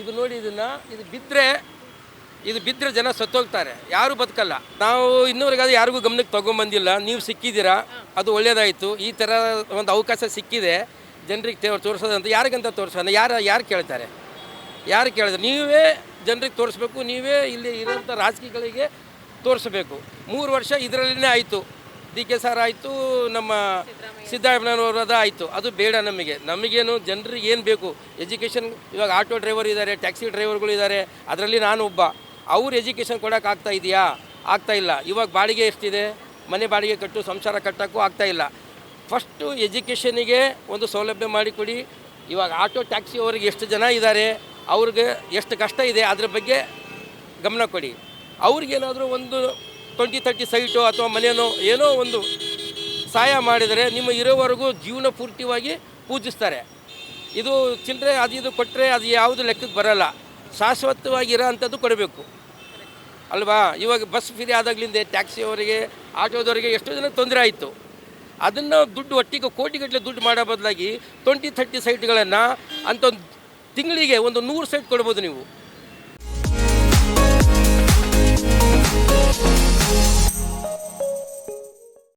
ಇದು ನೋಡಿ ಇದು ಬಿದ್ದರೆ ಜನ ಸತ್ತೋಗ್ತಾರೆ, ಯಾರು ಬದುಕಲ್ಲ. ನಾವು ಇನ್ನೂವರೆಗಾದ್ರೆ ಯಾರಿಗೂ ಗಮನಕ್ಕೆ ತೊಗೊಂಬಂದಿಲ್ಲ. ನೀವು ಸಿಕ್ಕಿದ್ದೀರಾ, ಅದು ಒಳ್ಳೆಯದಾಯಿತು. ಈ ಥರ ಒಂದು ಅವಕಾಶ ಸಿಕ್ಕಿದೆ ಜನರಿಗೆ ತೋರಿಸೋದಂತ. ಯಾರಿಗಂತ ತೋರಿಸೋಣ? ಯಾರು ಕೇಳ್ತಾರೆ? ಯಾರು ಕೇಳಿದ್ರೆ ನೀವೇ ಜನರಿಗೆ ತೋರಿಸ್ಬೇಕು, ನೀವೇ ಇಲ್ಲಿ ಇರೋಂಥ ರಾಜಕೀಯಗಳಿಗೆ ತೋರಿಸ್ಬೇಕು. 3 ವರ್ಷ ಇದರಲ್ಲೇ ಆಯಿತು. DK ಸರ್ ಆಯಿತು, ನಮ್ಮ ಸಿದ್ದರಾಮಯ್ಯನವರದ ಆಯಿತು. ಅದು ಬೇಡ ನಮಗೇನು ಜನರಿಗೆ ಏನು ಬೇಕು? ಎಜುಕೇಷನ್. ಇವಾಗ ಆಟೋ ಡ್ರೈವರ್ ಇದ್ದಾರೆ, ಟ್ಯಾಕ್ಸಿ ಡ್ರೈವರ್ಗಳು ಇದ್ದಾರೆ, ಅದರಲ್ಲಿ ನಾನು ಒಬ್ಬ. ಅವ್ರು ಎಜುಕೇಷನ್ ಕೊಡೋಕೆ ಆಗ್ತಾ ಇದೆಯಾ? ಆಗ್ತಾಯಿಲ್ಲ. ಇವಾಗ ಬಾಡಿಗೆ ಎಷ್ಟಿದೆ? ಮನೆ ಬಾಡಿಗೆ ಕಟ್ಟು, ಸಂಸಾರ ಕಟ್ಟೋಕ್ಕೂ ಆಗ್ತಾಯಿಲ್ಲ. ಫಸ್ಟು ಎಜುಕೇಷನಿಗೆ ಒಂದು ಸೌಲಭ್ಯ ಮಾಡಿಕೊಡಿ. ಇವಾಗ ಆಟೋ ಟ್ಯಾಕ್ಸಿ ಅವರಿಗೆ ಎಷ್ಟು ಜನ ಇದ್ದಾರೆ, ಅವ್ರಿಗೆ ಎಷ್ಟು ಕಷ್ಟ ಇದೆ, ಅದ್ರ ಬಗ್ಗೆ ಗಮನ ಕೊಡಿ. ಅವ್ರಿಗೇನಾದರೂ ಒಂದು 20-30 ಸೈಟು ಅಥವಾ ಮನೆಯೋ ಏನೋ ಒಂದು ಸಹಾಯ ಮಾಡಿದರೆ ನಿಮ್ಮ ಇರೋವರೆಗೂ ಜೀವನ ಪೂರ್ತಿಯಾಗಿ ಪೂಜಿಸ್ತಾರೆ. ಇದು ಚಿಲ್ಲರೆ ಇದು ಕೊಟ್ಟರೆ ಅದು ಯಾವುದು ಲೆಕ್ಕಕ್ಕೆ ಬರೋಲ್ಲ. ಶಾಶ್ವತವಾಗಿರೋ ಅಂಥದ್ದು ಕೊಡಬೇಕು ಅಲ್ವಾ? ಇವಾಗ ಬಸ್ ಫ್ರೀ ಆದಾಗಲಿಂದ ಟ್ಯಾಕ್ಸಿಯವರಿಗೆ, ಆಟೋದವರಿಗೆ ಎಷ್ಟೋ ಜನ ತೊಂದರೆ ಆಯಿತು. ಅದನ್ನು ದುಡ್ಡು ಒಟ್ಟಿಗೆ ಕೋಟಿಗಟ್ಟಲೆ ದುಡ್ಡು ಮಾಡೋ ಬದಲಾಗಿ 20-30 ಸೈಟ್ಗಳನ್ನು ಅಂತ ತಿಂಗಳಿಗೆ ಒಂದು 100 ಸೈಟ್ ಕೊಡ್ಬೋದು ನೀವು.